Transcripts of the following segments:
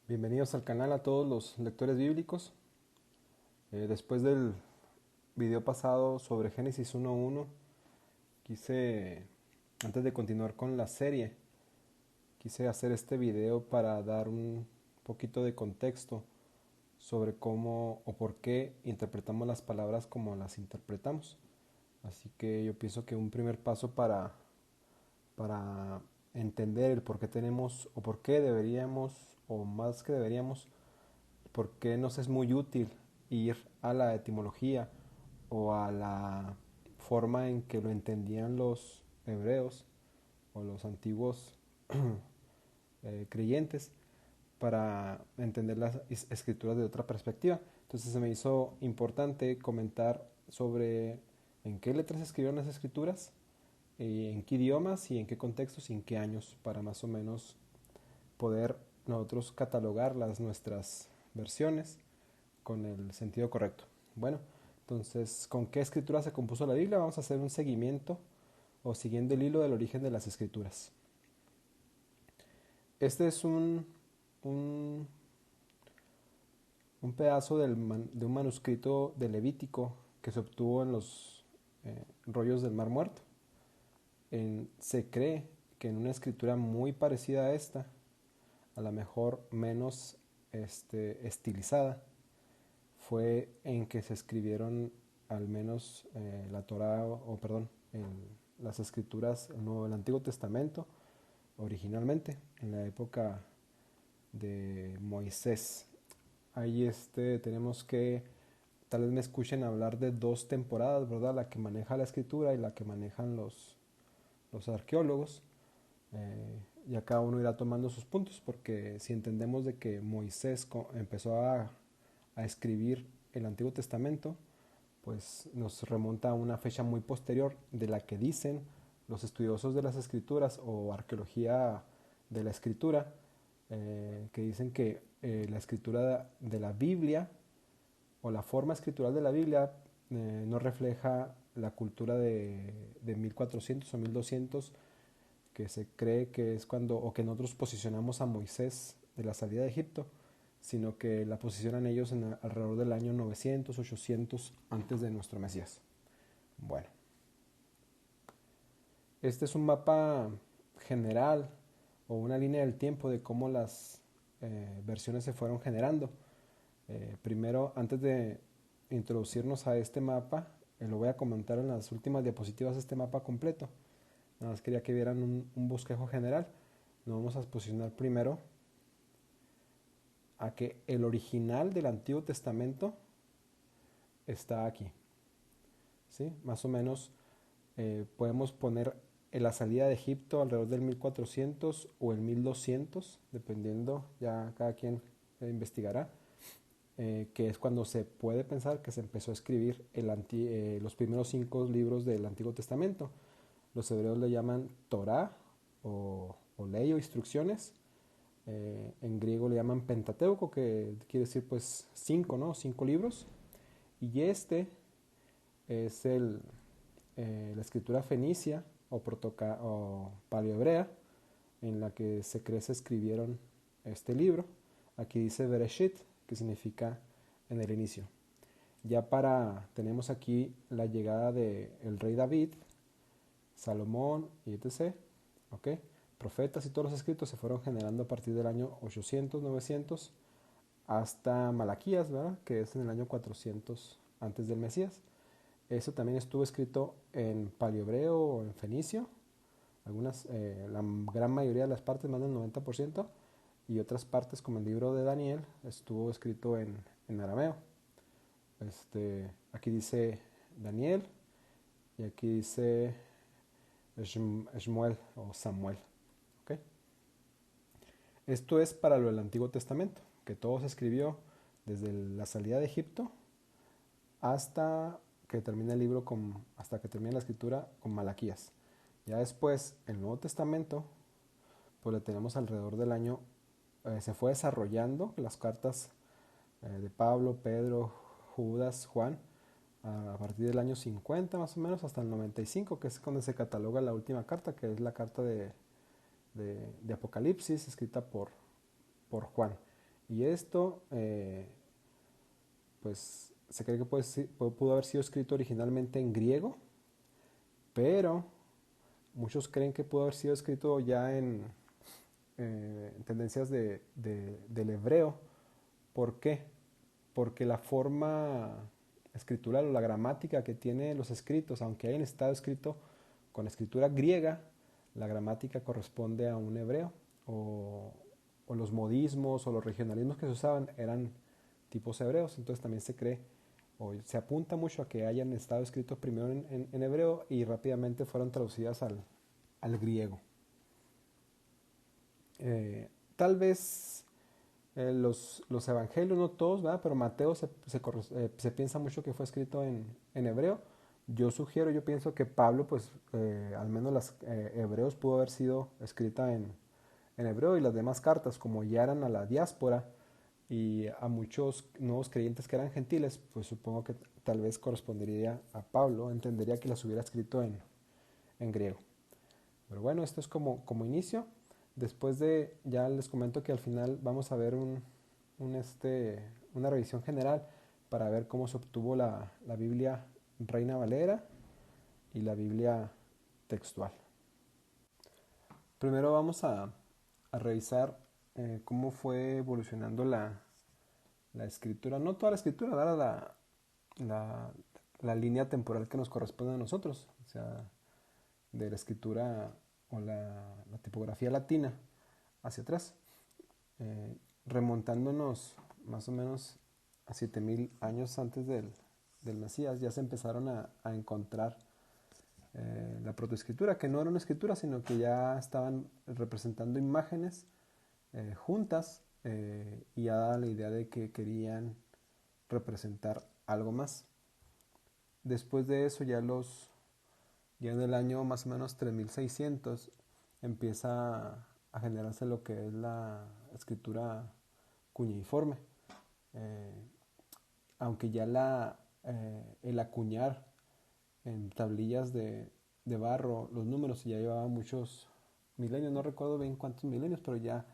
Bienvenidos al canal a todos los lectores bíblicos. Después del video pasado sobre Génesis 1:1, quise, antes de continuar con la serie, quise hacer este video para dar un poquito de contexto sobre cómo o por qué interpretamos las palabras como las interpretamos. Así que yo pienso que un primer paso para entender el por qué tenemos o por qué deberíamos, o más que deberíamos, por qué nos es muy útil ir a la etimología o a la forma en que lo entendían los hebreos o los antiguos creyentes para entender las escrituras de otra perspectiva. Entonces se me hizo importante comentar sobre en qué letras se escribieron las escrituras, en qué idiomas y en qué contextos y en qué años, para más o menos poder nosotros catalogar nuestras versiones con el sentido correcto. Bueno, entonces, ¿con qué escritura se compuso la Biblia? Vamos a hacer un seguimiento o siguiendo el hilo del origen de las escrituras. Este es un, un pedazo de un manuscrito de Levítico que se obtuvo en los rollos del Mar Muerto. Se cree que en una escritura muy parecida a esta, a lo mejor menos estilizada, fue en que se escribieron al menos la Torá, o perdón, las escrituras, el Antiguo Testamento, originalmente, en la época de Moisés. Ahí tenemos que, tal vez me escuchen hablar de dos temporadas, ¿verdad? La que maneja la escritura y la que manejan los arqueólogos. Ya cada uno irá tomando sus puntos, porque si entendemos de que Moisés empezó a escribir el Antiguo Testamento, pues nos remonta a una fecha muy posterior de la que dicen los estudiosos de las escrituras o arqueología de la escritura, que dicen que la escritura de la Biblia o la forma escritural de la Biblia no refleja la cultura de 1400 o 1200, que se cree que es cuando, o que nosotros posicionamos a Moisés de la salida de Egipto, sino que la posicionan ellos alrededor del año 900, 800 antes de nuestro Mesías. Bueno, este es un mapa general o una línea del tiempo de cómo las versiones se fueron generando. Primero, antes de introducirnos a este mapa, lo voy a comentar en las últimas diapositivas este mapa completo. Nada más quería que vieran un bosquejo general. Nos vamos a posicionar primero a que el original del Antiguo Testamento está aquí. ¿Sí? Más o menos podemos poner en la salida de Egipto alrededor del 1400 o el 1200, dependiendo, ya cada quien investigará, que es cuando se puede pensar que se empezó a escribir los primeros 5 libros del Antiguo Testamento. Los hebreos le llaman Torah o ley o instrucciones. En griego le llaman Pentateuco, que quiere decir pues 5, ¿no? 5 libros. Y es la escritura fenicia o paleohebrea, en la que se cree se escribieron este libro. Aquí dice Bereshit, que significa en el inicio. Tenemos aquí la llegada del rey David, Salomón y etc. ¿Ok? Profetas y todos los escritos se fueron generando a partir del año 800, 900 hasta Malaquías, ¿verdad? Que es en el año 400 antes del Mesías. Eso también estuvo escrito en paleohebreo o en fenicio, la gran mayoría de las partes, más del 90%, y otras partes como el libro de Daniel estuvo escrito en arameo. Aquí dice Daniel y aquí dice Shmuel o Samuel. ¿Okay? Esto es para lo del Antiguo Testamento, que todo se escribió desde la salida de Egipto hasta que termina el libro hasta que termina la escritura con Malaquías. Ya después, el Nuevo Testamento, pues lo tenemos alrededor del año, se fue desarrollando las cartas de Pablo, Pedro, Judas, Juan, a partir del año 50 más o menos hasta el 95, que es cuando se cataloga la última carta, que es la carta de Apocalipsis, escrita por Juan. Y esto, pues se cree que pudo haber sido escrito originalmente en griego, pero muchos creen que pudo haber sido escrito ya en tendencias del hebreo. ¿Por qué? Porque la forma escritural o la gramática que tiene los escritos, aunque hayan estado escrito con escritura griega, la gramática corresponde a un hebreo, o, o los modismos o los regionalismos que se usaban eran tipos hebreos. Entonces también se cree o se apunta mucho a que hayan estado escritos primero en hebreo y rápidamente fueron traducidas al griego. Tal vez los evangelios, no todos, ¿verdad? Pero Mateo se piensa mucho que fue escrito en hebreo. Yo pienso que Pablo, pues al menos las hebreos pudo haber sido escrita en hebreo, y las demás cartas, como ya eran a la diáspora y a muchos nuevos creyentes que eran gentiles, pues supongo que tal vez correspondería a Pablo, entendería que las hubiera escrito en griego. Pero bueno, esto es como inicio. Después ya les comento que al final vamos a ver una revisión general para ver cómo se obtuvo la Biblia Reina Valera y la Biblia textual. Primero vamos a revisar cómo fue evolucionando la escritura, no toda la escritura, dada la, la línea temporal que nos corresponde a nosotros, o sea, de la escritura o la tipografía latina hacia atrás, remontándonos más o menos a 7000 años antes del Mesías. Ya se empezaron a encontrar la protoescritura, que no era una escritura, sino que ya estaban representando imágenes juntas, y ya daba la idea de que querían representar algo más. Después de eso, ya en el año más o menos 3600 empieza a generarse lo que es la escritura cuñeiforme. Eh, Aunque ya el acuñar en tablillas de barro los números ya llevaba muchos milenios, no recuerdo bien cuántos milenios, pero ya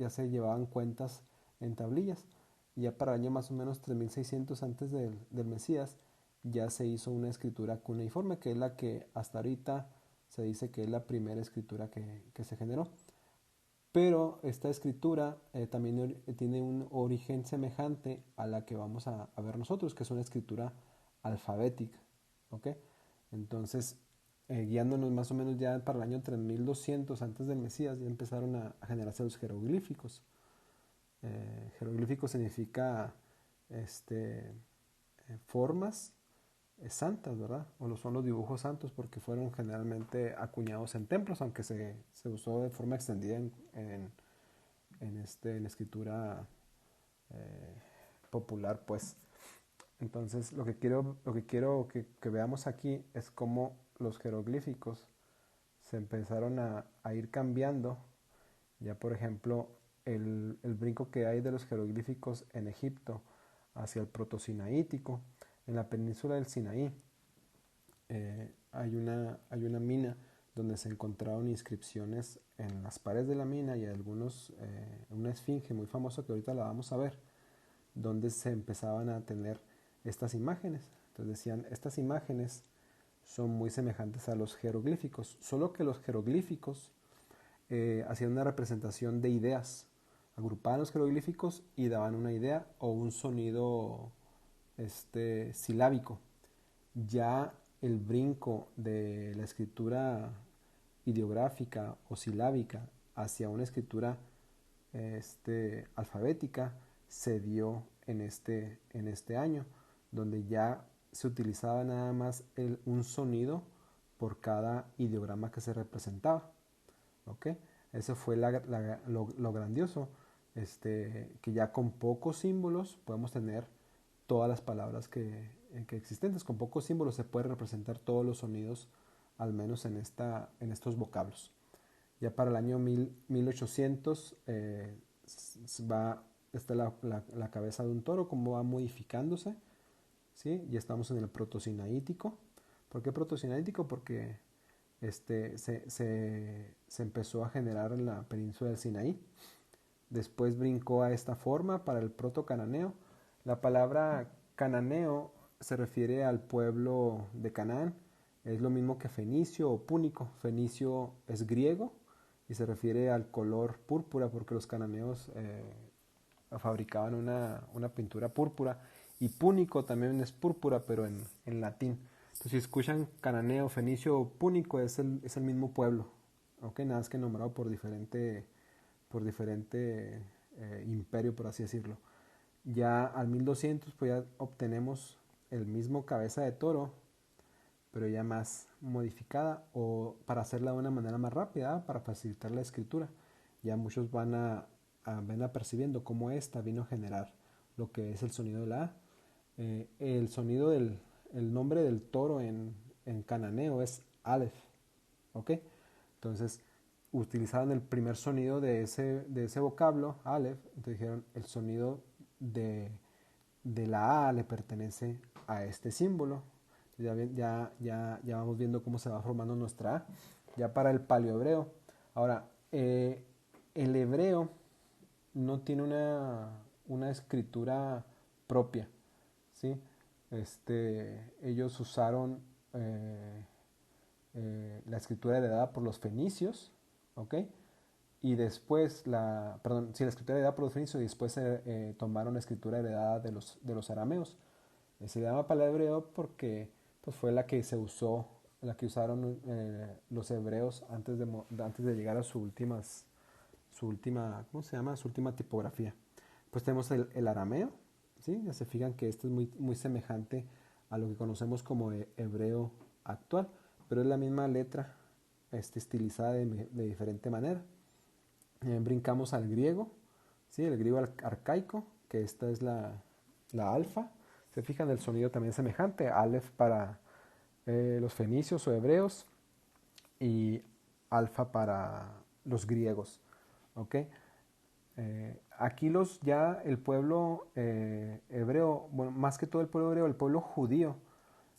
se llevaban cuentas en tablillas. Y ya para el año más o menos 3600 antes del Mesías ya se hizo una escritura cuneiforme, que es la que hasta ahorita se dice que es la primera escritura que se generó. Pero esta escritura también tiene un origen semejante a la que vamos a ver nosotros, que es una escritura alfabética. ¿Ok? Entonces, guiándonos más o menos ya para el año 3200 antes del Mesías, ya empezaron a generarse los jeroglíficos. Jeroglífico significa formas santas, ¿verdad? O lo son los dibujos santos, porque fueron generalmente acuñados en templos, aunque se usó de forma extendida en escritura eh, popular, pues. Entonces, lo que quiero que veamos aquí es cómo los jeroglíficos se empezaron a ir cambiando. Ya, por ejemplo, el brinco que hay de los jeroglíficos en Egipto hacia el protosinaítico, en la península del Sinaí, hay una mina donde se encontraron inscripciones en las paredes de la mina, y una esfinge muy famosa que ahorita la vamos a ver, donde se empezaban a tener estas imágenes. Entonces decían, estas imágenes son muy semejantes a los jeroglíficos, solo que los jeroglíficos hacían una representación de ideas, agrupaban los jeroglíficos y daban una idea o un sonido silábico. Ya el brinco de la escritura ideográfica o silábica hacia una escritura alfabética se dio en este año, donde ya se utilizaba nada más un sonido por cada ideograma que se representaba. ¿Ok? Eso fue lo grandioso, que ya con pocos símbolos podemos tener todas las palabras que existentes. Con pocos símbolos se puede representar todos los sonidos, al menos en estos vocablos. Ya para el año 1800 está la cabeza de un toro, como va modificándose, ¿sí? Ya estamos en el protosinaítico. ¿Por qué protosinaítico? Porque se empezó a generar en la península del Sinaí. Después brincó a esta forma para el proto-cananeo. La palabra cananeo se refiere al pueblo de Canaán. Es lo mismo que fenicio o púnico. Fenicio es griego y se refiere al color púrpura porque los cananeos fabricaban una pintura púrpura. Y púnico también es púrpura, pero en latín. Entonces, si escuchan cananeo, fenicio o púnico, es el mismo pueblo. ¿Okay? Nada más que nombrado por diferente imperio, por así decirlo. Ya al 1200 pues ya obtenemos el mismo cabeza de toro, pero ya más modificada o para hacerla de una manera más rápida, para facilitar la escritura. Ya muchos van a percibiendo cómo esta vino a generar lo que es el sonido de la A. El sonido el nombre del toro en cananeo es Aleph, ¿ok? Entonces utilizaron el primer sonido de ese vocablo, Aleph, entonces dijeron el sonido de la A le pertenece a este símbolo. Ya vamos viendo cómo se va formando nuestra A. Ya para el paleohebreo. Ahora, el hebreo no tiene una escritura propia, ¿sí? Ellos usaron la escritura heredada por los fenicios, ¿ok? Y después la escritura heredada por los fenicios y después tomaron la escritura heredada de los arameos. Se llama paleohebreo porque pues, fue la que se usó, la que usaron los hebreos antes de llegar a su última, ¿cómo se llama? Su última tipografía. Pues tenemos el arameo, ¿sí? Ya se fijan que esto es muy semejante a lo que conocemos como hebreo actual, pero es la misma letra estilizada de diferente manera. Brincamos al griego, ¿sí? El griego arcaico, que esta es la alfa. Se fijan, el sonido también es semejante, Aleph para los fenicios o hebreos y alfa para los griegos, ¿ok? Aquí el pueblo hebreo, bueno, más que todo el pueblo hebreo, el pueblo judío,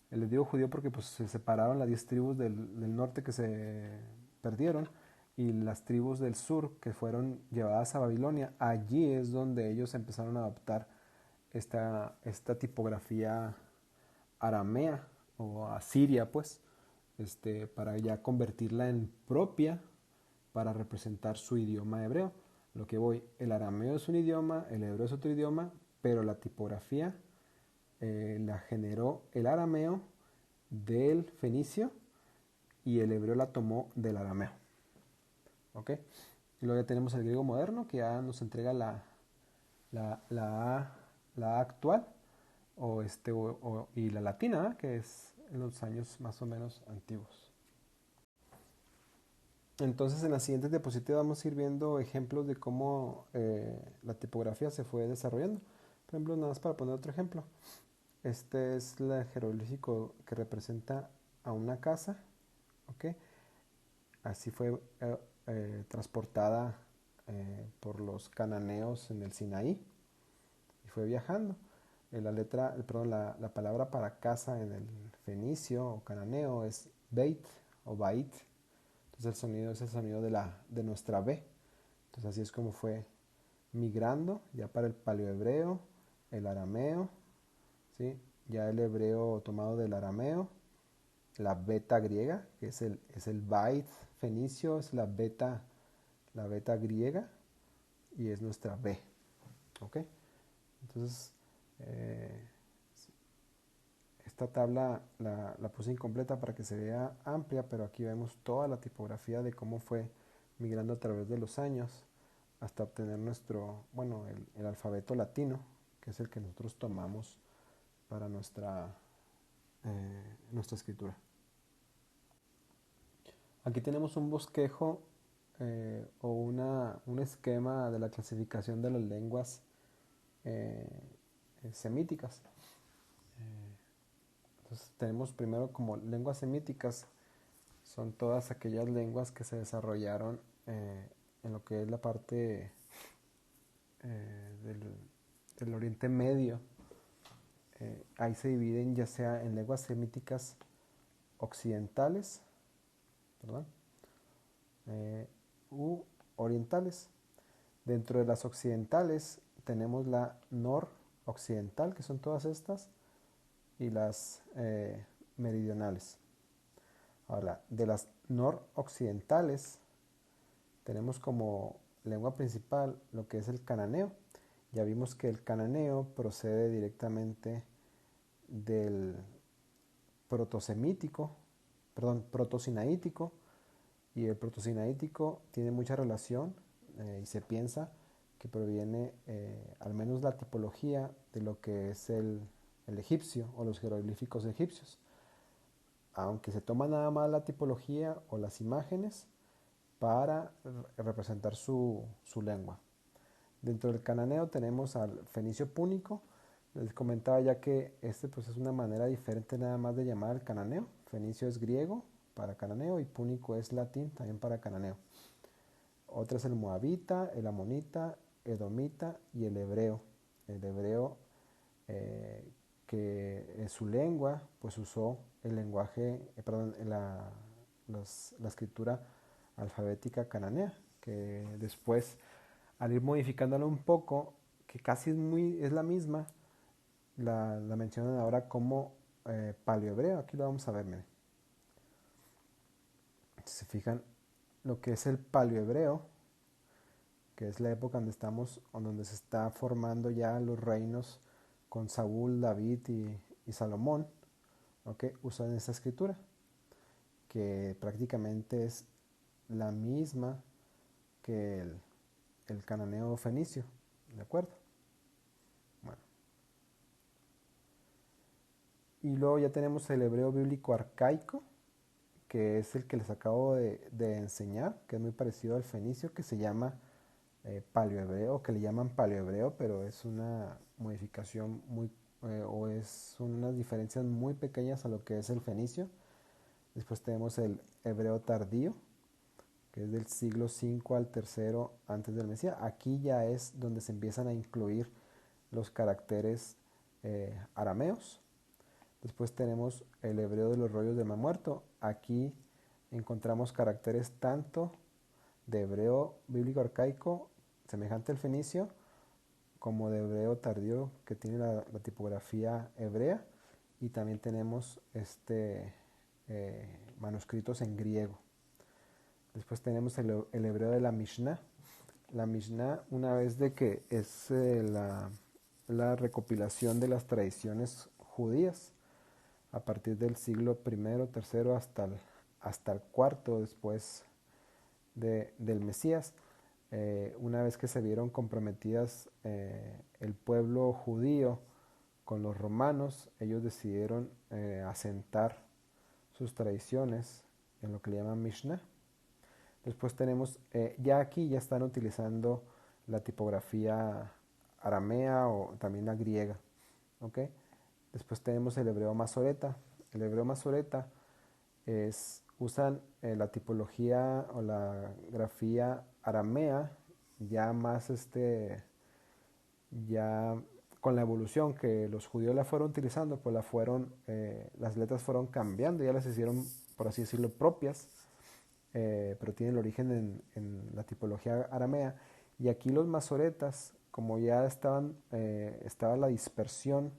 les digo judío porque pues, se separaron las 10 tribus del norte que se perdieron y las tribus del sur que fueron llevadas a Babilonia. Allí es donde ellos empezaron a adoptar esta tipografía aramea o asiria, pues, para ya convertirla en propia para representar su idioma hebreo. Lo que voy, el arameo es un idioma, el hebreo es otro idioma, pero la tipografía la generó el arameo del fenicio y el hebreo la tomó del arameo. ¿Ok? Y luego ya tenemos el griego moderno que ya nos entrega la A actual y la latina, que es en los años más o menos antiguos. Entonces en la siguiente diapositiva vamos a ir viendo ejemplos de cómo la tipografía se fue desarrollando. Por ejemplo, nada más para poner otro ejemplo. Este es el jeroglífico que representa a una casa. ¿Ok? Así fue transportada por los cananeos en el Sinaí y fue viajando. La palabra para casa en el fenicio o cananeo es beit o bait. Entonces el sonido es el sonido de nuestra B. Entonces así es como fue migrando ya para el paleohebreo, el arameo, ¿sí? Ya el hebreo tomado del arameo, la beta griega, que es el bait fenicio, es la beta griega y es nuestra B. ¿Ok? Entonces, esta tabla la puse incompleta para que se vea amplia, pero aquí vemos toda la tipografía de cómo fue migrando a través de los años hasta obtener el alfabeto latino, que es el que nosotros tomamos para nuestra escritura. Aquí tenemos un bosquejo o un esquema de la clasificación de las lenguas semíticas. Entonces tenemos primero como lenguas semíticas, son todas aquellas lenguas que se desarrollaron en lo que es la parte del Oriente Medio. Ahí se dividen ya sea en lenguas semíticas occidentales, u orientales. Dentro de las occidentales tenemos la noroccidental, que son todas estas, y las meridionales. Ahora, de las noroccidentales tenemos como lengua principal lo que es el cananeo. Ya vimos que el cananeo procede directamente del protosemítico, perdón, protosinaítico, y el protosinaítico tiene mucha relación y se piensa que proviene, al menos la tipología, de lo que es el egipcio o los jeroglíficos egipcios. Aunque se toma nada más la tipología o las imágenes para representar su lengua. Dentro del cananeo tenemos al fenicio púnico. Les comentaba ya que este pues es una manera diferente nada más de llamar al cananeo. Fenicio es griego para cananeo y púnico es latín también para cananeo. Otra es el moabita, el amonita, edomita y el hebreo. El hebreo que en su lengua pues usó el lenguaje, la escritura alfabética cananea, que después al ir modificándola un poco, que casi es la misma, la mencionan ahora como paleohebreo. Aquí lo vamos a ver, miren. Si se fijan, lo que es el paleohebreo, que es la época donde estamos, o donde se está formando ya los reinos con Saúl, David y Salomón, ¿okay? Usan esta escritura, que prácticamente es la misma que el cananeo fenicio, ¿de acuerdo? Bueno. Y luego ya tenemos el hebreo bíblico arcaico, que es el que les acabo de enseñar, que es muy parecido al fenicio, que se llama paleohebreo, que le llaman paleohebreo, pero es una modificación o son unas diferencias muy pequeñas a lo que es el fenicio. Después tenemos el hebreo tardío, que es del siglo V al III antes del Mesías. Aquí ya es donde se empiezan a incluir los caracteres arameos. Después tenemos el hebreo de los rollos de Mar Muerto. Aquí encontramos caracteres tanto de hebreo bíblico arcaico, semejante al fenicio, como de hebreo tardío, que tiene la tipografía hebrea. Y también tenemos manuscritos en griego. Después tenemos el hebreo de la Mishnah. La Mishnah, una vez de que es la recopilación de las tradiciones judías a partir del siglo I, tercero hasta el cuarto después del Mesías. Una vez que se vieron comprometidas el pueblo judío con los romanos, ellos decidieron asentar sus tradiciones en lo que le llaman Mishnah. Después tenemos, ya aquí ya están utilizando la tipografía aramea o también la griega. ¿Okay? Después tenemos el hebreo masoreta. El hebreo masoreta usan la tipología o la grafía aramea, ya más ya con la evolución que los judíos la fueron utilizando, pues las letras fueron cambiando, ya las hicieron, por así decirlo, propias, pero tienen el origen en la tipología aramea. Y aquí los masoretas, como ya estaba la dispersión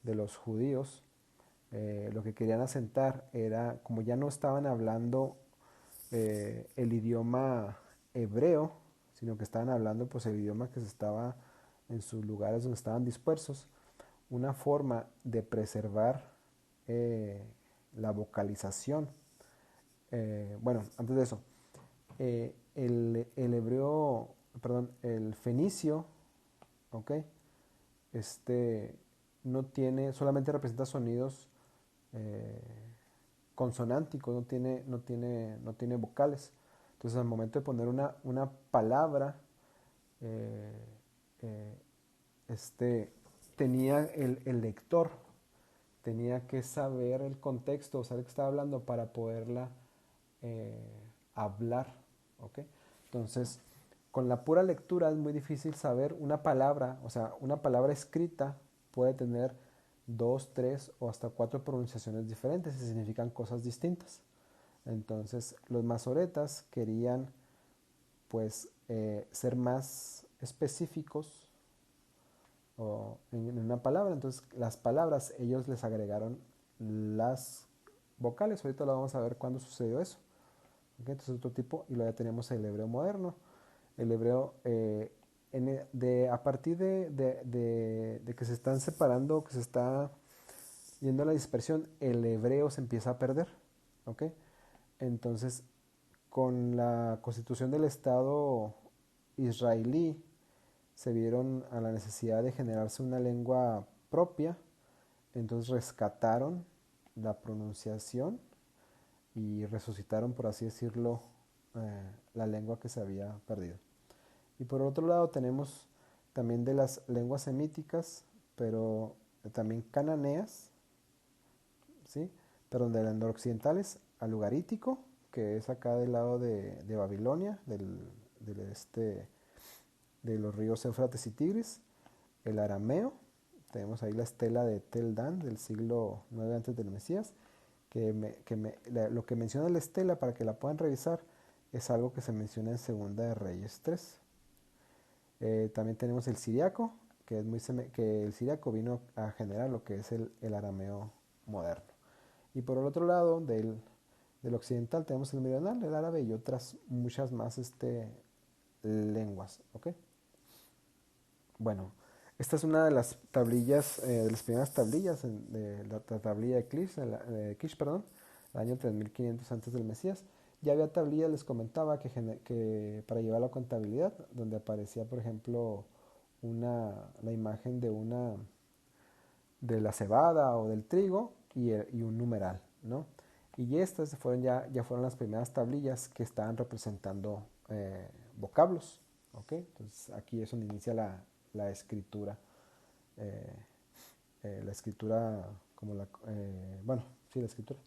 de los judíos, lo que querían asentar era, como ya no estaban hablando el idioma hebreo, sino que estaban hablando pues el idioma que se estaba en sus lugares donde estaban dispersos, una forma de preservar la vocalización. Bueno, antes de eso, el hebreo, perdón, el fenicio, ¿ok? No tiene, solamente representa sonidos eh, consonánticos, no tiene vocales. Entonces al momento de poner una palabra, eh, eh, tenía el lector, tenía que saber el contexto, saber que estaba hablando para poderla eh, hablar. ¿Okay? Entonces, con la pura lectura es muy difícil saber una palabra, o sea, una palabra escrita puede tener 2, 3 o hasta 4 pronunciaciones diferentes y significan cosas distintas. Entonces, los masoretas querían pues ser más específicos o en una palabra. Entonces las palabras ellos les agregaron las vocales. Ahorita lo vamos a ver cuándo sucedió eso. ¿Okay? Entonces otro tipo, y luego ya tenemos el hebreo moderno. El hebreo, a partir de que se están separando, que se está yendo a la dispersión, el hebreo se empieza a perder. ¿Okay? Entonces, con la constitución del Estado israelí, se vieron a la necesidad de generarse una lengua propia, entonces rescataron la pronunciación y resucitaron, por así decirlo, la lengua que se había perdido. Y por otro lado tenemos también de las lenguas semíticas, pero también cananeas, ¿sí? Pero de las noroccidentales al ugarítico, que es acá del lado de Babilonia, de los ríos Éufrates y Tigris, el arameo, tenemos ahí la estela de Tel Dan del siglo IX antes del Mesías, lo que menciona la estela, para que la puedan revisar, es algo que se menciona en Segunda de Reyes 3. También tenemos el siriaco, que el siriaco vino a generar lo que es el arameo moderno. Y por el otro lado del occidental tenemos el meridional, el árabe y otras muchas más lenguas. ¿Okay? Bueno, esta es una de las tablillas, de las primeras tablillas de la tablilla de Kish, perdón, el año 3500 antes del Mesías. Ya había tablillas, les comentaba, que para llevar la contabilidad, donde aparecía, por ejemplo, la imagen de la cebada o del trigo y un numeral, ¿no? Y estas ya fueron las primeras tablillas que estaban representando vocablos, ¿ok? Entonces aquí es donde inicia la escritura, eh, la escritura bueno, sí, la escritura.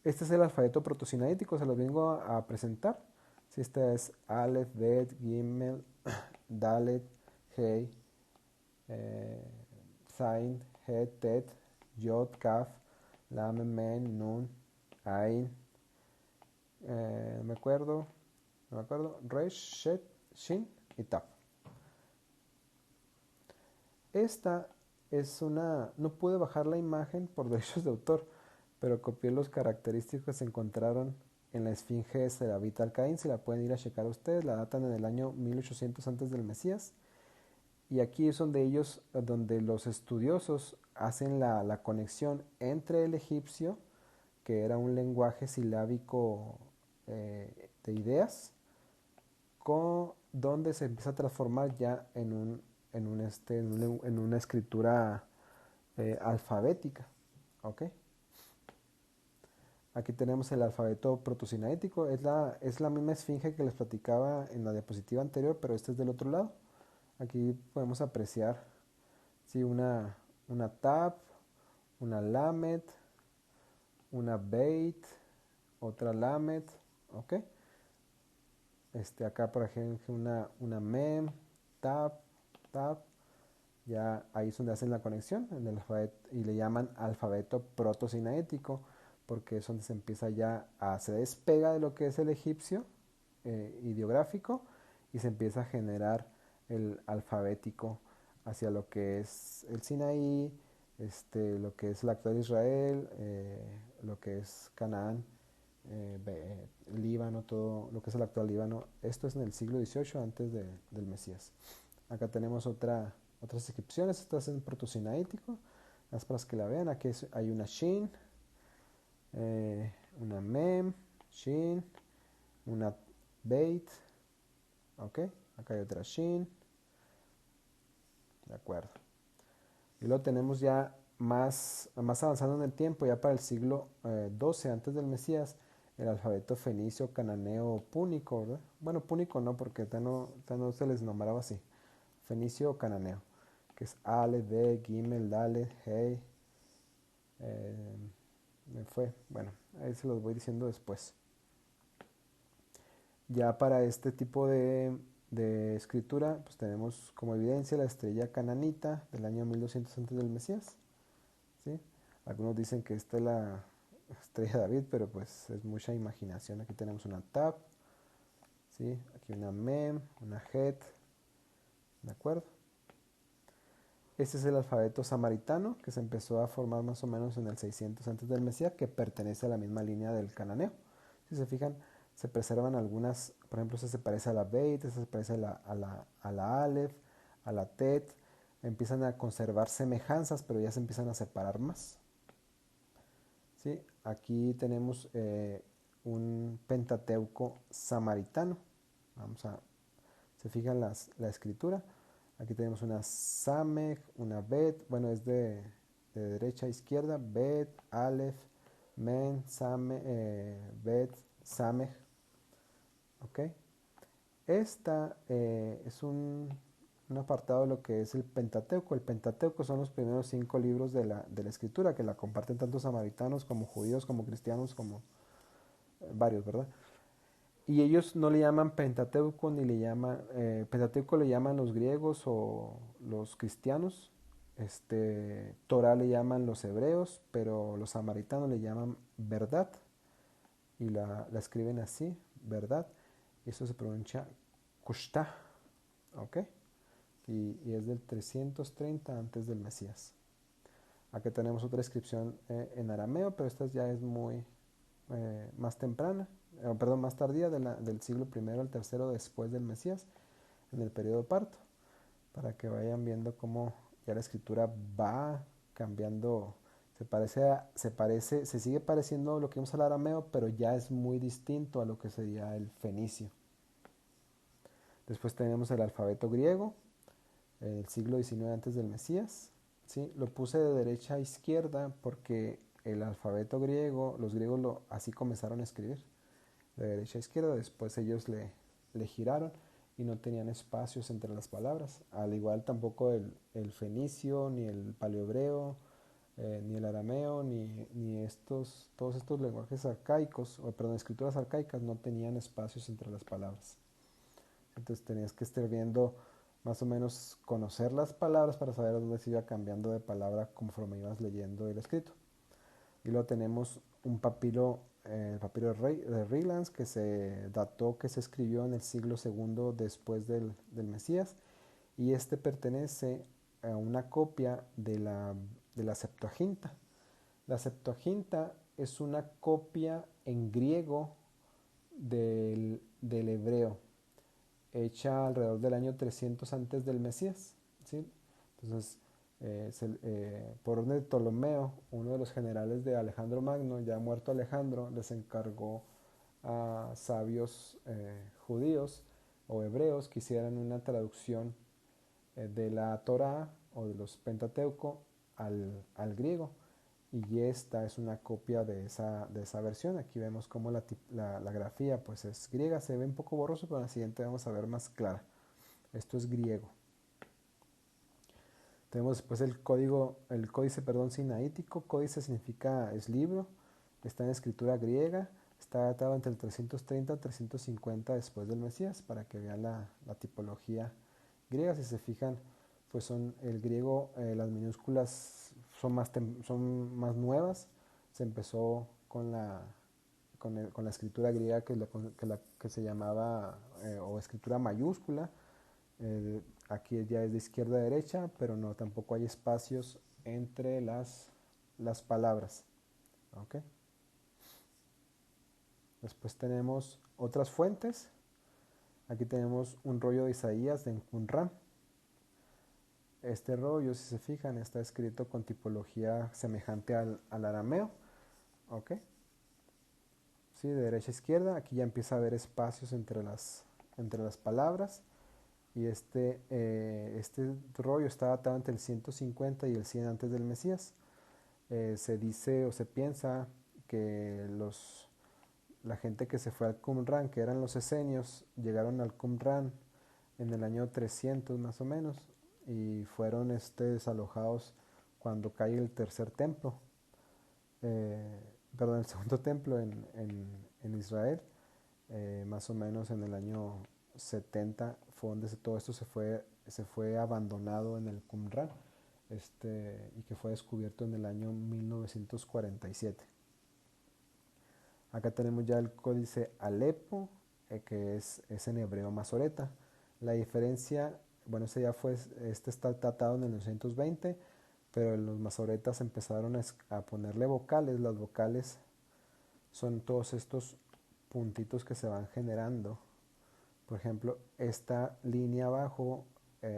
Este es el alfabeto protosinaítico, se los vengo a presentar. Si esta es Aleph, Bet, Gimel, Dalet, Hei, Zain, Het, Tet, Yod, Kaf, Lam, Men, Nun, Ain, no me acuerdo, Resh, Shet, Shin y Taf. Esta no pude bajar la imagen por derechos de autor, pero copié los característicos que se encontraron en la esfinge de Serabit al-Caín. Si la pueden ir a checar ustedes, la datan en el año 1800 antes del Mesías. Y aquí es donde los estudiosos hacen la conexión entre el egipcio, que era un lenguaje silábico de ideas, donde se empieza a transformar ya en una escritura alfabética. ¿Okay? Aquí tenemos el alfabeto protosinaítico, es la misma esfinge que les platicaba en la diapositiva anterior, pero este es del otro lado. Aquí podemos apreciar, ¿sí? una tab, una lamet, una beit, otra lamet, ¿ok? Acá por ejemplo una mem, tab, ya ahí es donde hacen la conexión en el alfabeto, y le llaman alfabeto protosinaético, porque es donde se despega de lo que es el egipcio ideográfico, y se empieza a generar el alfabético hacia lo que es el Sinaí, lo que es el actual Israel, lo que es Canaán, Líbano, todo lo que es el actual Líbano. Esto es en el siglo XVIII antes del Mesías. Acá tenemos otras inscripciones, esta es en protosinaítico, las para que la vean. Aquí hay una Shin, una Mem, Shin, una Beit, ok, acá hay otra Shin, de acuerdo. Y luego tenemos ya más avanzando en el tiempo, ya para el siglo XII antes del Mesías, el alfabeto fenicio, cananeo, púnico, ¿verdad? Bueno, púnico no, porque no se les nombraba así. Fenicio o cananeo, que es Ale, B, Gimel, Dale, Hey. Me fue, bueno, ahí se los voy diciendo después. Ya para este tipo de escritura, pues tenemos como evidencia la estrella cananita del año 1200 antes del Mesías, ¿sí? Algunos dicen que esta es la estrella de David, pero pues es mucha imaginación. Aquí tenemos una tab, ¿sí? Aquí una mem, una het, ¿De acuerdo? Este es el alfabeto samaritano que se empezó a formar más o menos en el 600 antes del Mesías, que pertenece a la misma línea del cananeo. Si se fijan, se preservan algunas, por ejemplo, esta se parece a la Beit, esta se parece a la Aleph, a la Tet. Empiezan a conservar semejanzas, pero ya se empiezan a separar más. ¿Sí? Aquí tenemos un Pentateuco samaritano. Se fijan la escritura. Aquí tenemos una Samech, una Bet, bueno, es de derecha a izquierda, Bet, Aleph, Men, Bet, Samech, ¿ok? Esta es un apartado de lo que es el Pentateuco. El Pentateuco son los primeros 5 libros de la escritura, que la comparten tanto samaritanos como judíos, como cristianos, como varios, ¿verdad? Y ellos no le llaman Pentateuco ni le llaman, Pentateuco le llaman los griegos o los cristianos, Torah le llaman los hebreos, pero los samaritanos le llaman verdad y la escriben así, verdad, y eso se pronuncia Kushta, ¿ok? Y es del 330 antes del Mesías. Aquí tenemos otra inscripción en arameo, pero esta ya es muy más temprana, perdón, más tardía del siglo I al tercero después del Mesías, en el periodo parto, para que vayan viendo cómo ya la escritura va cambiando, se sigue pareciendo a lo que vimos al arameo, pero ya es muy distinto a lo que sería el fenicio. Después tenemos el alfabeto griego, el siglo XIX antes del Mesías. ¿Sí? Lo puse de derecha a izquierda porque el alfabeto griego, los griegos así comenzaron a escribir, de derecha a izquierda. Después ellos le giraron y no tenían espacios entre las palabras. Al igual tampoco el fenicio, ni el paleohebreo, ni el arameo, ni todos estos lenguajes arcaicos, o perdón, escrituras arcaicas no tenían espacios entre las palabras. Entonces tenías que estar viendo más o menos conocer las palabras para saber dónde se iba cambiando de palabra conforme ibas leyendo el escrito. Y luego tenemos un papiro, el papiro de Rylance, que se dató, que se escribió en el siglo segundo después del Mesías, y este pertenece a una copia de la Septuaginta. La Septuaginta es una copia en griego del hebreo, hecha alrededor del año 300 antes del Mesías, ¿sí? Entonces, por orden de Ptolomeo, uno de los generales de Alejandro Magno, ya muerto Alejandro, les encargó a sabios judíos o hebreos que hicieran una traducción de la Torá o de los Pentateuco al griego. Y esta es una copia de esa versión. Aquí vemos cómo la grafía pues es griega, se ve un poco borroso, pero en la siguiente vamos a ver más clara. Esto es griego. Tenemos después el códice, perdón, sinaítico. Códice significa es libro, está en escritura griega, está datado entre el 330 y 350 después del Mesías, para que vean la tipología griega. Si se fijan, pues son el griego, las minúsculas son más nuevas. Se empezó con la escritura griega que se llamaba o escritura mayúscula. Aquí ya es de izquierda a derecha, pero no, tampoco hay espacios entre las palabras. ¿Okay? Después tenemos otras fuentes. Aquí tenemos un rollo de Isaías de Qumran. Este rollo, si se fijan, está escrito con tipología semejante al arameo. ¿Ok? Sí, de derecha a izquierda. Aquí ya empieza a haber espacios entre las palabras. Y este rollo está datado entre el 150 y el 100 antes del Mesías. Se dice o se piensa que la gente que se fue al Qumran, que eran los esenios, llegaron al Qumran en el año 300 más o menos, y fueron desalojados cuando cae el tercer templo, eh, perdón, el segundo templo en Israel, más o menos en el año 70 fue donde todo esto se fue abandonado en el Qumran, y que fue descubierto en el año 1947. Acá tenemos ya el códice Alepo, que es en hebreo masoreta. La diferencia bueno, ese ya fue, este está datado en el 920, pero los masoretas empezaron a ponerle vocales. Las vocales son todos estos puntitos que se van generando. Por ejemplo, esta línea abajo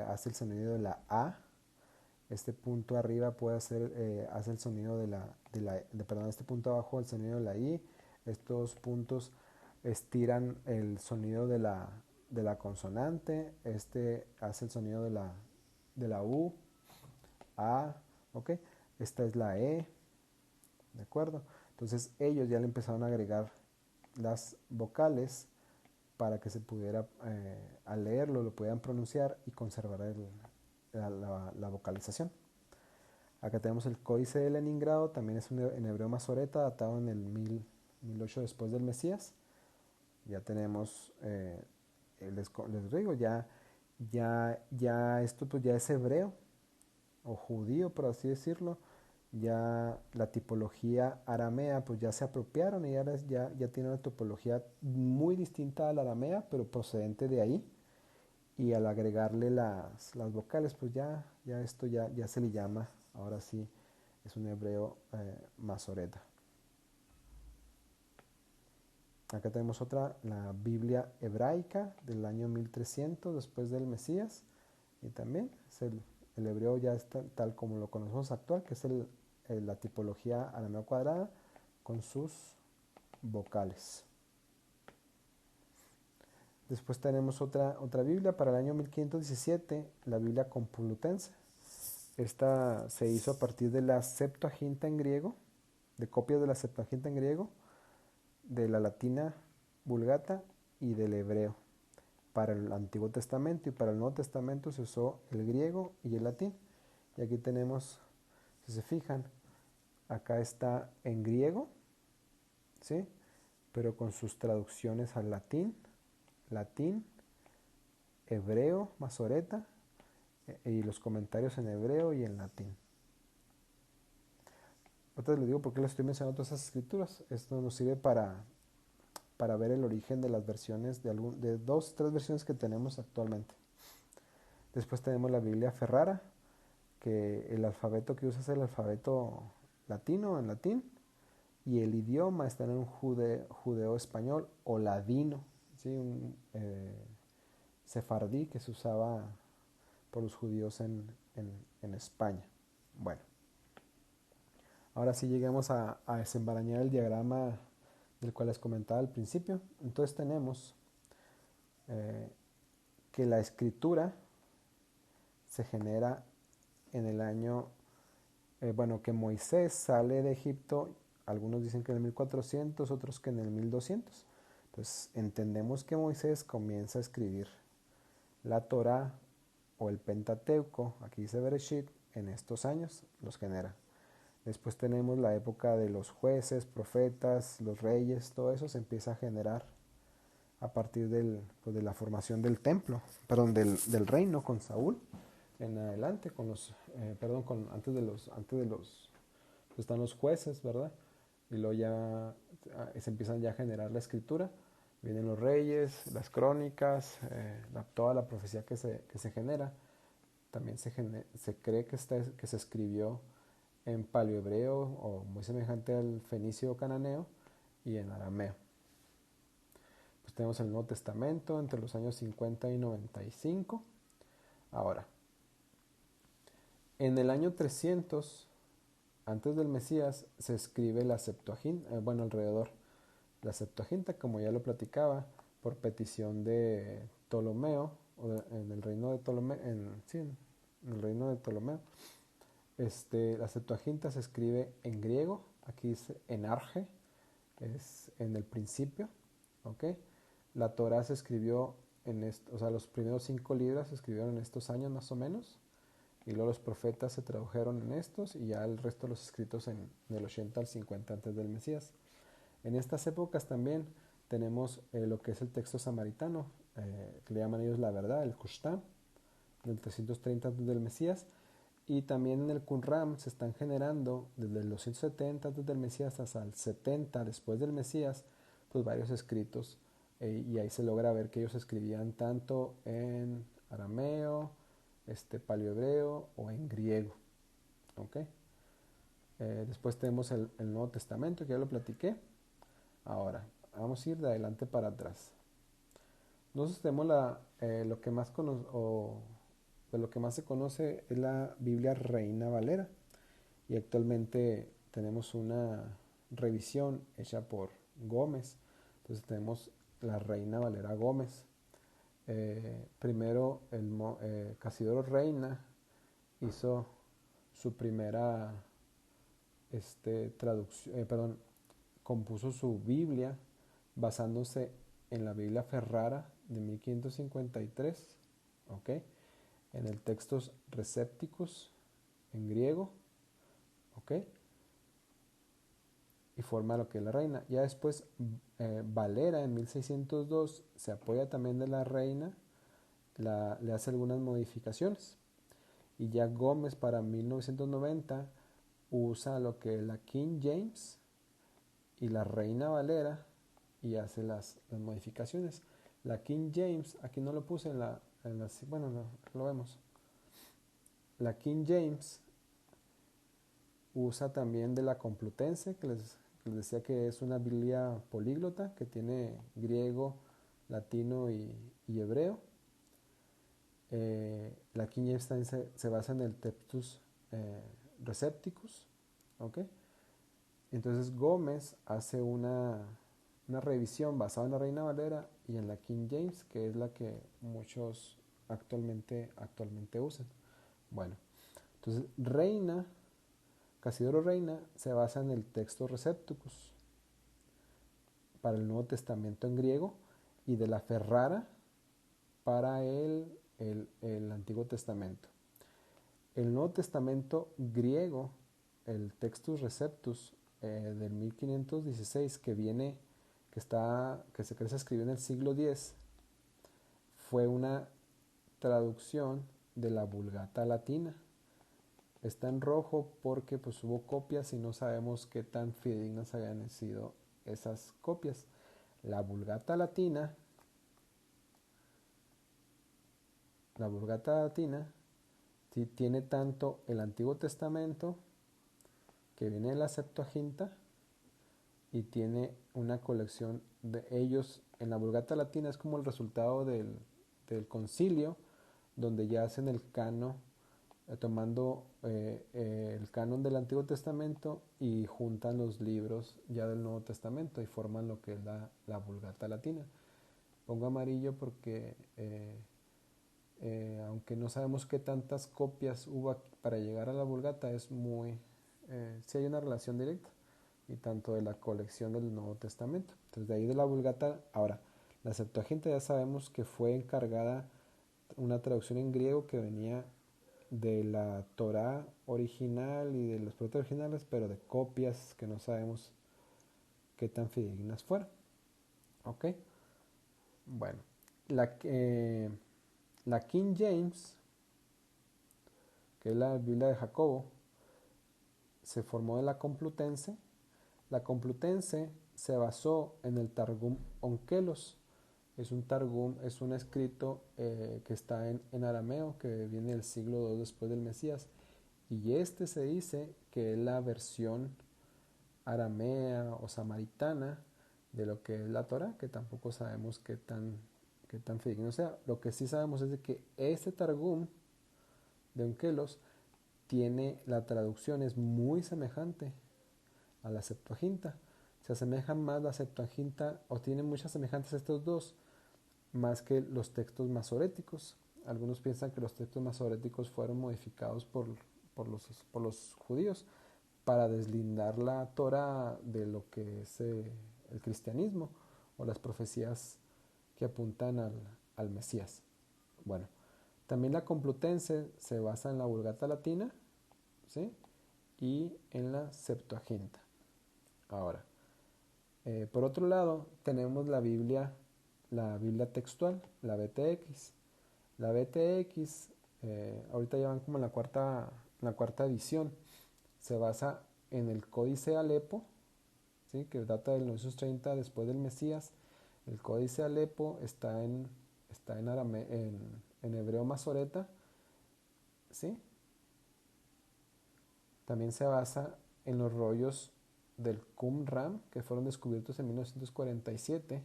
hace el sonido de la A. Este punto arriba puede hacer, hace el sonido perdón, este punto abajo el sonido de la I. Estos puntos estiran el sonido de la consonante. Este hace el sonido de la U, A, ¿ok? Esta es la E, ¿de acuerdo? Entonces ellos ya le empezaron a agregar las vocales para que se pudiera, al leerlo, lo pudieran pronunciar y conservar la vocalización. Acá tenemos el Códice de Leningrado, también es en hebreo masoreta, datado en el 1008 después del Mesías. Ya tenemos, les digo, ya esto pues ya es hebreo o judío, por así decirlo. Ya la tipología aramea pues ya se apropiaron y ya tiene una tipología muy distinta a la aramea, pero procedente de ahí. Y al agregarle las vocales pues ya esto ya se le llama, ahora sí, es un hebreo masoreta. Acá tenemos otra, la Biblia hebraica del año 1300 después del Mesías. Y también es el hebreo ya está tal como lo conocemos actual, que es la tipología arameo cuadrada con sus vocales. Después tenemos otra Biblia para el año 1517, la Biblia Complutense. Esta se hizo a partir de la Septuaginta en griego, de copias de la Septuaginta en griego, de la latina vulgata y del hebreo. Para el Antiguo Testamento y para el Nuevo Testamento se usó el griego y el latín. Y aquí tenemos, si se fijan, acá está en griego, ¿sí? Pero con sus traducciones al latín, hebreo, masoreta, y los comentarios en hebreo y en latín. Ahorita les digo por qué les estoy mencionando todas esas escrituras. Esto nos sirve para ver el origen de las versiones, de 2, 3 versiones que tenemos actualmente. Después tenemos la Biblia Ferrara, que el alfabeto que usa es el alfabeto latino, en latín, y el idioma está en un judeo-español o ladino, ¿sí? Un sefardí que se usaba por los judíos en España. Bueno, ahora sí llegamos a desembarañar el diagrama del cual les comentaba al principio. Entonces tenemos que la escritura se genera en el año, que Moisés sale de Egipto, algunos dicen que en el 1400, otros que en el 1200. Entonces entendemos que Moisés comienza a escribir la Torá o el Pentateuco, aquí dice Bereshit, en estos años los genera. Después tenemos la época de los jueces, profetas, los reyes, todo eso se empieza a generar a partir de la formación del templo, perdón, del reino con Saúl en adelante, antes de los están los jueces, ¿verdad? Y luego ya se empiezan ya a generar la escritura, vienen los reyes, las crónicas, toda la profecía que se genera. También se cree que se escribió en paleohebreo o muy semejante al fenicio o cananeo y en arameo. Pues tenemos el Nuevo Testamento entre los años 50 y 95. Ahora, en el año 300, antes del Mesías, se escribe la Septuaginta, alrededor. La Septuaginta, como ya lo platicaba, por petición de Ptolomeo, en el reino de Ptolomeo, en el reino de Ptolomeo. La Septuaginta se escribe en griego, aquí dice enarge, es en el principio, ¿ok? La Torá se escribió los primeros 5 libros se escribieron en estos años más o menos, y luego los profetas se tradujeron en estos, y ya el resto de los escritos del 80 al 50 antes del Mesías. En estas épocas también tenemos lo que es el texto samaritano, que le llaman ellos la verdad, el Kushtan, del 330 antes del Mesías. Y también en el Qumran se están generando desde el 270 antes del Mesías hasta el 70 después del Mesías, pues varios escritos, y ahí se logra ver que ellos escribían tanto en arameo, paleohebreo o en griego. ¿Ok? Después tenemos el Nuevo Testamento, que ya lo platiqué. Ahora, vamos a ir de adelante para atrás. Nosotros tenemos lo que más de lo que más se conoce es la Biblia Reina Valera. Y actualmente tenemos una revisión hecha por Gómez. Entonces tenemos la Reina Valera Gómez. Primero Casidoro Reina hizo su primera traducción, compuso su Biblia basándose en la Biblia Ferrara de 1553, ¿ok? En el Textus Recepticus en griego, ¿ok? Y forma lo que es la Reina. Ya después Valera en 1602 se apoya también de la Reina, le hace algunas modificaciones. Y ya Gómez para 1990 usa lo que es la King James y la Reina Valera y hace las modificaciones. La King James, aquí no lo puse bueno, lo vemos. La King James usa también de la Complutense, que les decía que es una Biblia políglota que tiene griego, latino y hebreo. La King James también se basa en el Textus Recepticus, ¿ok? Entonces Gómez hace una revisión basada en la Reina Valera y en la King James, que es la que muchos actualmente usan. Bueno, entonces Casidoro Reina se basa en el texto Recepticus para el Nuevo Testamento en griego y de la Ferrara para el Antiguo Testamento. El Nuevo Testamento griego, el Textus Receptus del 1516 que se cree se escribió en el siglo X, fue una traducción de la Vulgata Latina. Está en rojo porque pues hubo copias y no sabemos qué tan fidedignas hayan sido esas copias. La Vulgata Latina sí tiene tanto el Antiguo Testamento, que viene de la Septuaginta, y tiene una colección de ellos. En la Vulgata Latina es como el resultado del concilio, donde ya hacen el canon, tomando el canon del Antiguo Testamento y juntan los libros ya del Nuevo Testamento y forman lo que es la Vulgata Latina. Pongo amarillo porque aunque no sabemos qué tantas copias hubo para llegar a la Vulgata, sí hay una relación directa, y tanto de la colección del Nuevo Testamento. Entonces de ahí de la Vulgata. Ahora, la Septuaginta ya sabemos que fue encargada una traducción en griego que venía de la Torá original y de los profetas originales, pero de copias que no sabemos qué tan fidedignas fueron. ¿Ok? Bueno, la King James, que es la Biblia de Jacobo, se formó de la Complutense. La Complutense se basó en el Targum Onkelos. Es un escrito que está en arameo, que viene del siglo II después del Mesías. Y se dice que es la versión aramea o samaritana de lo que es la Torah, que tampoco sabemos qué tan fidedigno sea. Lo que sí sabemos es de que este Targum de Onkelos la traducción es muy semejante a la Septuaginta. Se asemejan más la Septuaginta, o tienen muchas semejanzas estos dos, más que los textos masoréticos. Algunos piensan que los textos masoréticos fueron modificados por los judíos para deslindar la Torah de lo que es el cristianismo o las profecías que apuntan al Mesías. Bueno, también la Complutense se basa en la Vulgata Latina, ¿sí? Y en la Septuaginta. Ahora, por otro lado, tenemos la Biblia textual, la BTX. La BTX, ahorita ya van como en la cuarta edición, se basa en el Códice Alepo, ¿sí? Que data del 930 después del Mesías. El Códice Alepo está en hebreo masoreta ¿sí? También se basa en los rollos del Qumran, que fueron descubiertos en 1947.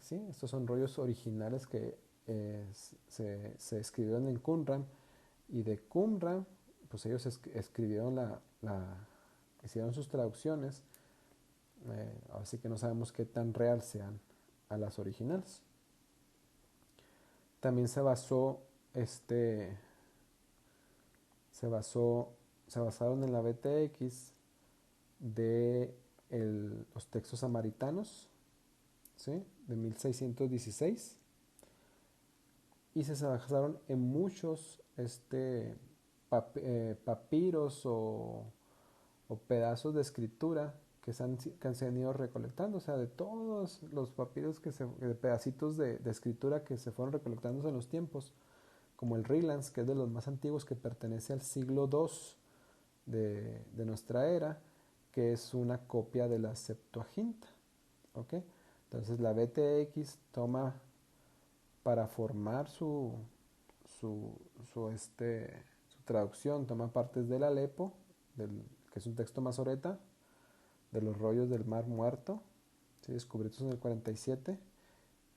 ¿Sí? Estos son rollos originales que se escribieron en Qumran, y de Qumran pues ellos escribieron hicieron sus traducciones, así que no sabemos qué tan real sean a las originales. También este, se basó, se basaron en la BTX de los textos samaritanos, ¿sí? De 1616, y se basaron en muchos papiros o pedazos de escritura que se han ido recolectando, o sea, de todos los papiros de pedacitos de escritura que se fueron recolectando en los tiempos, como el Rylance, que es de los más antiguos, que pertenece al siglo II de nuestra era, que es una copia de la Septuaginta. ¿Ok? Entonces la BTX toma para formar su, su traducción, toma partes del Alepo, que es un texto masoreta, de los rollos del Mar Muerto, ¿sí? Descubiertos en el 47,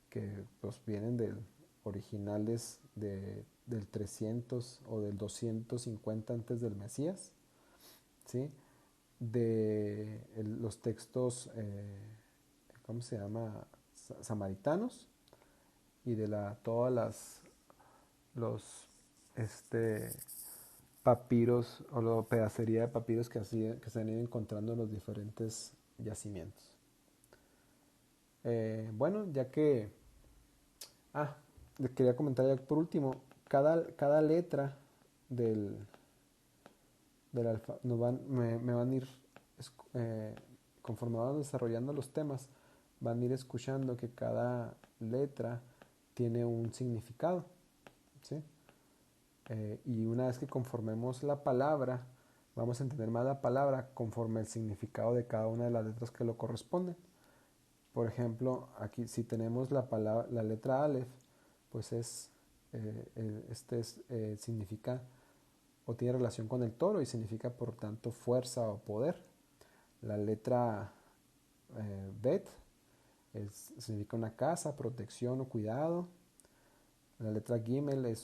que pues vienen originales del 300 o del 250 antes del Mesías, ¿sí? Los textos, ¿cómo se llama? Samaritanos, y de los papiros o la pedacería de papiros que se han ido encontrando en los diferentes yacimientos. Bueno, ya que... Ah, les quería comentar ya por último, cada letra del, del alfa me van a ir, eh, conforme van desarrollando los temas, van a ir escuchando que cada letra tiene un significado, ¿sí? Y una vez que conformemos la palabra, vamos a entender más la palabra conforme el significado de cada una de las letras que lo corresponden. Por ejemplo, aquí si tenemos la letra Aleph, pues significa o tiene relación con el toro y significa por tanto fuerza o poder. La letra Bet significa una casa, protección o cuidado. La letra Gimel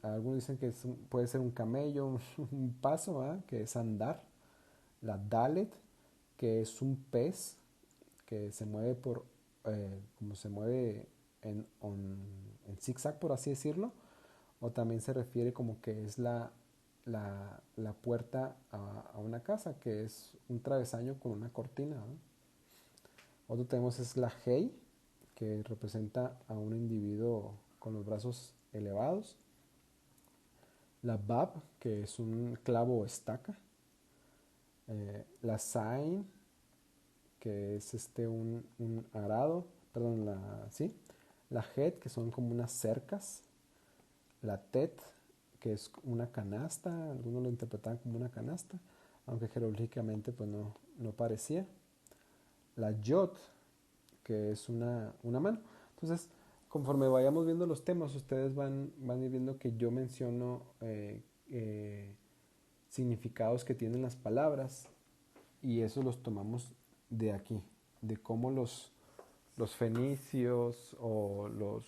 algunos dicen que puede ser un camello, un paso, ¿verdad? Que es andar. La Dalet, que es un pez que se mueve como se mueve en zigzag, por así decirlo, o también se refiere como que es la puerta a una casa, que es un travesaño con una cortina, ¿no? Otro tenemos es la Hei, que representa a un individuo con los brazos elevados. La Bab, que es un clavo o estaca. La Zain, que es un arado, perdón, sí. La Het, que son como unas cercas. La Tet, que es una canasta, algunos lo interpretaban como una canasta, aunque jeroglíficamente pues no parecía. La Yod, que es una mano. Entonces, conforme vayamos viendo los temas, ustedes van a ir viendo que yo menciono significados que tienen las palabras, y eso los tomamos de aquí, de cómo los fenicios o los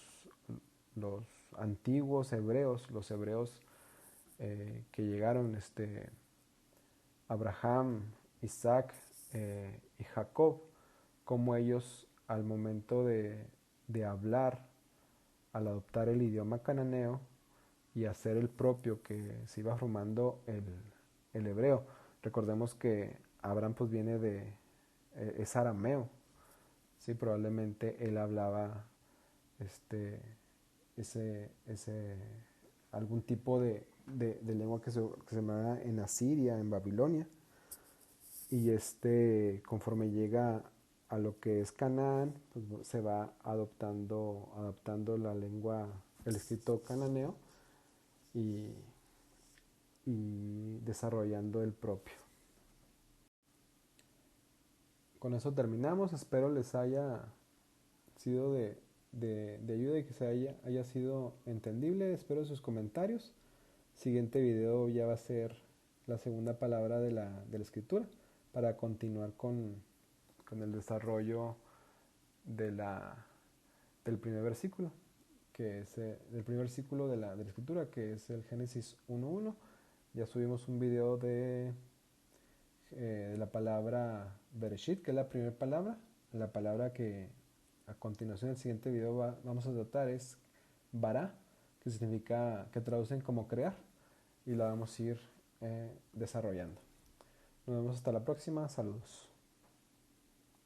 antiguos hebreos, los hebreos que llegaron, Abraham, Isaac y Jacob, como ellos al momento de hablar, al adoptar el idioma cananeo y hacer el propio, que se iba formando el hebreo. Recordemos que Abraham pues viene es arameo, sí, probablemente él hablaba ese algún tipo de lengua que se llamaba en Asiria, en Babilonia, y conforme llega a lo que es Canaán, pues se va adaptando la lengua, el escrito cananeo, y, y desarrollando el propio. Con eso terminamos, espero les haya sido de ayuda y que haya sido entendible, espero sus comentarios. siguiente video ya va a ser la segunda palabra de la escritura para continuar con el desarrollo de del primer versículo, que es el primer versículo de la escritura, que es el Génesis 1.1. Ya subimos un video de la palabra Bereshit, que es la primera palabra. La palabra que a continuación en el siguiente video vamos a tratar es Bara, que significa, que traducen como crear, y la vamos a ir desarrollando. Nos vemos hasta la próxima. Saludos.